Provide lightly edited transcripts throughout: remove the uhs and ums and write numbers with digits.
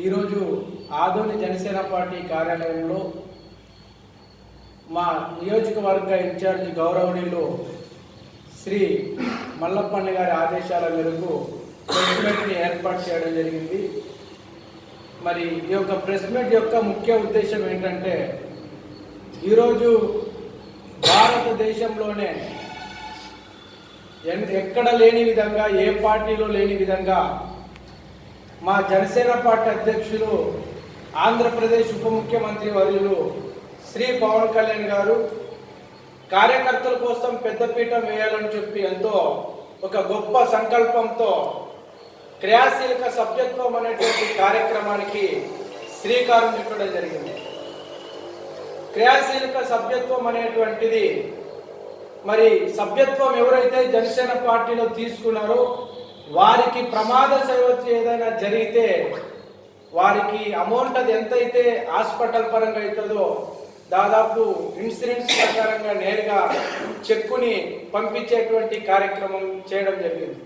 ఈరోజు ఆదోని జనసేన పార్టీ కార్యాలయంలో మా నియోజకవర్గ ఇన్ఛార్జి గౌరవనీయులు శ్రీ మల్లప్పన్న గారి ఆదేశాల మేరకు ప్రెస్ మీట్ని ఏర్పాటు చేయడం జరిగింది. మరి ఈ యొక్క ప్రెస్ మీట్ యొక్క ముఖ్య ఉద్దేశం ఏంటంటే, ఈరోజు భారతదేశంలోనే ఎక్కడ లేని విధంగా, ఏ పార్టీలో లేని విధంగా మా జనసేన పార్టీ అధ్యక్షులు, ఆంధ్రప్రదేశ్ ఉప ముఖ్యమంత్రి వర్యులు శ్రీ పవన్ కళ్యాణ్ గారు కార్యకర్తల కోసం పెద్దపీట వేయాలని చెప్పి ఎంతో ఒక గొప్ప సంకల్పంతో క్రియాశీలక సభ్యత్వం అనేటువంటి కార్యక్రమానికి శ్రీకారం చుట్టడం జరిగింది. క్రియాశీలక సభ్యత్వం అనేటువంటిది, మరి సభ్యత్వం ఎవరైతే జనసేన పార్టీలో తీసుకున్నారో వారికి ప్రమాదవశాత్తు ఏదైనా జరిగితే వారికి అమౌంట్ అది ఎంతైతే హాస్పిటల్ పరంగా అవుతుందో దాదాపు ఇన్సూరెన్స్ ప్రకారంగా నేరుగా చెక్కుని పంపించేటువంటి కార్యక్రమం చేయడం జరిగింది.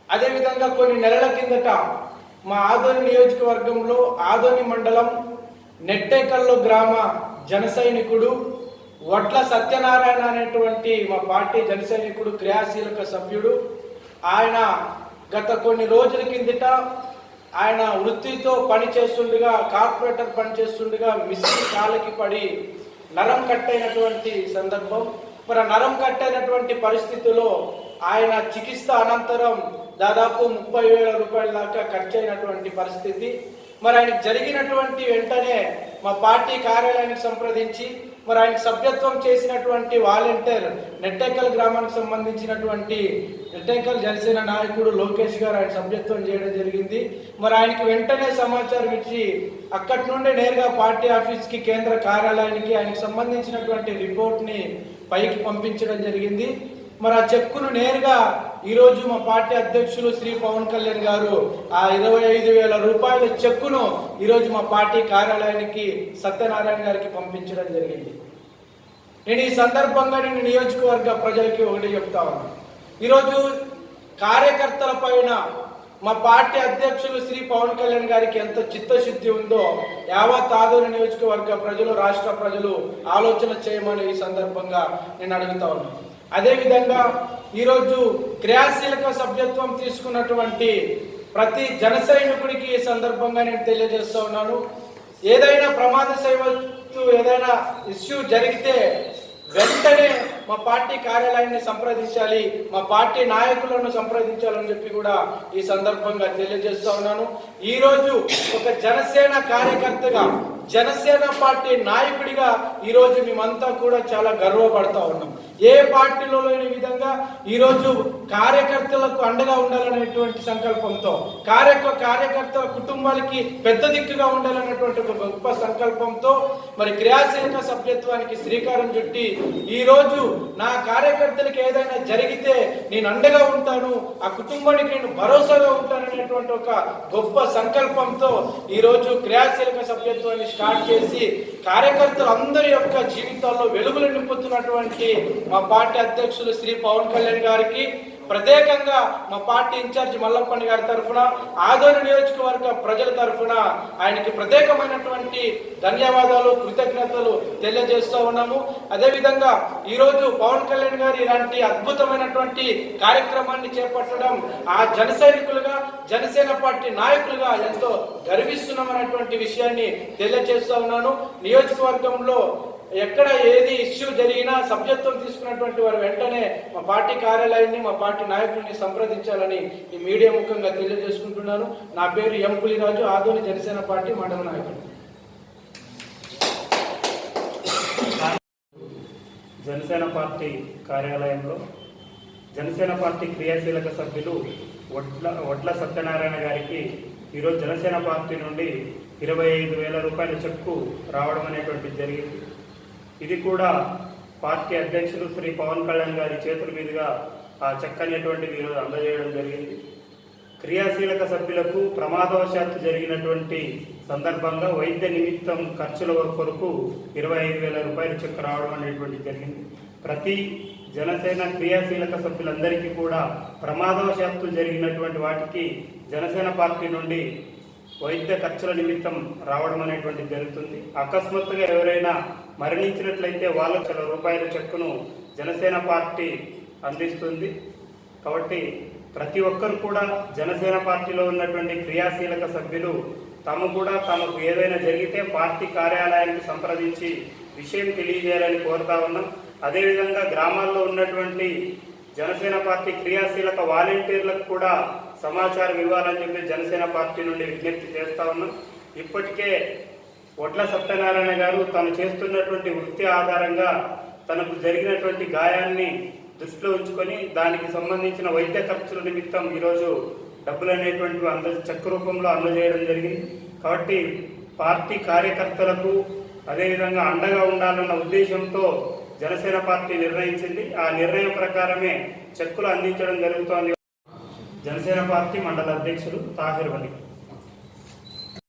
అదేవిధంగా కొన్ని నెలల కిందట మా ఆదోని నియోజకవర్గంలో ఆదోని మండలం నెట్టేకల్లు గ్రామ జన సైనికుడు వడ్ల సత్యనారాయణ అనేటువంటి మా పార్టీ జన సైనికుడు, క్రియాశీలక సభ్యుడు, ఆయన గత కొన్ని రోజుల కిందట ఆయన వృత్తితో పనిచేస్తుండగా, కార్పొరేటర్ పనిచేస్తుండగా మిషన్ కాలికి పడి నరం కట్టైనటువంటి సందర్భం. మరి నరం కట్టైనటువంటి పరిస్థితిలో ఆయన చికిత్స అనంతరం దాదాపు 30,000 రూపాయల దాకా ఖర్చు అయినటువంటి పరిస్థితి. మరి ఆయనకు జరిగినటువంటి వెంటనే మా పార్టీ కార్యాలయానికి సంప్రదించి మరి ఆయనకు సభ్యత్వం చేసినటువంటి వాలంటీర్ నెట్టేకల్ గ్రామానికి సంబంధించినటువంటి నెట్టేకల్ జనసేన నాయకుడు లోకేష్ గారు ఆయన సభ్యత్వం చేయడం జరిగింది. మరి ఆయనకి వెంటనే సమాచారం ఇచ్చి అక్కడి నుండి నేరుగా పార్టీ ఆఫీస్కి, కేంద్ర కార్యాలయానికి ఆయనకు సంబంధించినటువంటి రిపోర్ట్ని పైకి పంపించడం జరిగింది. మరి ఆ చెక్కును నేరుగా ఈరోజు మా పార్టీ అధ్యక్షులు శ్రీ పవన్ కళ్యాణ్ గారు ఆ 25,000 రూపాయల చెక్కును ఈరోజు మా పార్టీ కార్యాలయానికి సత్యనారాయణ గారికి పంపించడం జరిగింది. నేను ఈ సందర్భంగా నేను నియోజకవర్గ ప్రజలకి ఒకటి చెప్తా ఉన్నాను. ఈరోజు కార్యకర్తల పైన మా పార్టీ అధ్యక్షులు శ్రీ పవన్ కళ్యాణ్ గారికి ఎంత చిత్తశుద్ధి ఉందో యావత్ ఆదోని నియోజకవర్గ ప్రజలు, రాష్ట్ర ప్రజలు ఆలోచన చేయమని ఈ సందర్భంగా నేను అడుగుతా ఉన్నాను. అదేవిధంగా ఈరోజు క్రియాశీలక సభ్యత్వం తీసుకున్నటువంటి ప్రతి జన సైనికుడికి ఈ సందర్భంగా నేను తెలియజేస్తూ ఉన్నాను. ఏదైనా ప్రమాదవశాత్తు ఏదైనా ఇష్యూ జరిగితే వెంటనే మా పార్టీ కార్యాలయాన్ని సంప్రదించాలి, మా పార్టీ నాయకులను సంప్రదించాలని చెప్పి కూడా ఈ సందర్భంగా తెలియజేస్తా ఉన్నాను. ఈరోజు ఒక జనసేన కార్యకర్తగా, జనసేన పార్టీ నాయకుడిగా ఈరోజు మేమంతా కూడా చాలా గర్వపడతా ఉన్నాం. ఏ పార్టీలో లేని విధంగా ఈరోజు కార్యకర్తలకు అండగా ఉండాలనేటువంటి సంకల్పంతో, కార్యకర్తల కుటుంబాలకి పెద్ద దిక్కుగా ఉండాలనేటువంటి ఒక గొప్ప సంకల్పంతో మరి క్రియాశీలక సభ్యత్వానికి శ్రీకారం చుట్టి ఈరోజు నా కార్యకర్తలకు ఏదైనా జరిగితే నేను అండగా ఉంటాను, ఆ కుటుంబానికి నేను భరోసాగా ఉంటాననేటువంటి ఒక గొప్ప సంకల్పంతో ఈరోజు క్రియాశీలక సభ్యత్వాన్ని స్టార్ట్ చేసి కార్యకర్తలందరి యొక్క జీవితాల్లో వెలుగులు నింపుతున్నటువంటి మా పార్టీ అధ్యక్షులు శ్రీ పవన్ కళ్యాణ్ గారికి ప్రత్యేకంగా మా పార్టీ ఇన్ఛార్జి మల్లప్పన్న గారి తరఫున, ఆదోని నియోజకవర్గ ప్రజల తరఫున ఆయనకి ప్రత్యేకమైనటువంటి ధన్యవాదాలు, కృతజ్ఞతలు తెలియజేస్తూ ఉన్నాము. అదేవిధంగా ఈరోజు పవన్ కళ్యాణ్ గారు ఇలాంటి అద్భుతమైనటువంటి కార్యక్రమాన్ని చేపట్టడం ఆ జన సైనికులుగా, జనసేన పార్టీ నాయకులుగా ఎంతో గర్విస్తున్నామనేటువంటి విషయాన్ని తెలియజేస్తూ ఉన్నాను. నియోజకవర్గంలో ఎక్కడ ఏది ఇష్యూ జరిగినా సభ్యత్వం తీసుకున్నటువంటి వారు వెంటనే మా పార్టీ కార్యాలయాన్ని, మా పార్టీ నాయకుల్ని సంప్రదించాలని ఈ మీడియా ముఖంగా తెలియజేసుకుంటున్నాను. నా పేరు ఎం పులిరాజు, ఆదోని జనసేన పార్టీ మండల నాయకుడు. జనసేన పార్టీ కార్యాలయంలో జనసేన పార్టీ క్రియాశీలక సభ్యులు వడ్ల సత్యనారాయణ గారికి ఈరోజు జనసేన పార్టీ నుండి 25,000 రూపాయల చెక్కు రావడం అనేటువంటి జరిగింది. ఇది కూడా పార్టీ అధ్యక్షులు శ్రీ పవన్ కళ్యాణ్ గారి చేతుల మీదుగా ఆ చెక్ అనేటువంటిది ఈరోజు అందజేయడం జరిగింది. క్రియాశీలక సభ్యులకు ప్రమాదవశాత్తు జరిగినటువంటి సందర్భంగా వైద్య నిమిత్తం ఖర్చుల కొరకు 25,000 రూపాయల చెక్ రావడం అనేటువంటి జరిగింది. ప్రతి జనసేన క్రియాశీలక సభ్యులందరికీ కూడా ప్రమాదవశాత్తు జరిగినటువంటి వాటికి జనసేన పార్టీ నుండి వైద్య ఖర్చుల నిమిత్తం రావడం అనేటువంటిది జరుగుతుంది. అకస్మాత్తుగా ఎవరైనా మరణించినట్లయితే వాళ్ళకు రూపాయల చెక్కును జనసేన పార్టీ అందిస్తుంది. కాబట్టి ప్రతి ఒక్కరు కూడా జనసేన పార్టీలో ఉన్నటువంటి క్రియాశీలక సభ్యులు తమకు ఏదైనా జరిగితే పార్టీ కార్యాలయానికి సంప్రదించి విషయం తెలియజేయాలని కోరుతా ఉన్నాం. అదేవిధంగా గ్రామాల్లో ఉన్నటువంటి జనసేన పార్టీ క్రియాశీలక వాలంటీర్లకు కూడా సమాచారం ఇవ్వాలని చెప్పి జనసేన పార్టీ నుండి విజ్ఞప్తి చేస్తా ఉన్నాం. ఇప్పటికే వడ్ల సత్యనారాయణ గారు తను చేస్తున్నటువంటి వృత్తి ఆధారంగా తనకు జరిగినటువంటి గాయాన్ని దృష్టిలో ఉంచుకొని దానికి సంబంధించిన వైద్య ఖర్చుల నిమిత్తం ఈరోజు డబ్బులు అనేటువంటివి చెక్ రూపంలో అందజేయడం జరిగింది. కాబట్టి పార్టీ కార్యకర్తలకు అదేవిధంగా అండగా ఉండాలన్న ఉద్దేశంతో జనసేన పార్టీ నిర్ణయించింది. ఆ నిర్ణయం ప్రకారమే చెక్కులు అందించడం జరుగుతోంది. జనసేన పార్టీ మండల అధ్యక్షులు తాహిర్ వలి.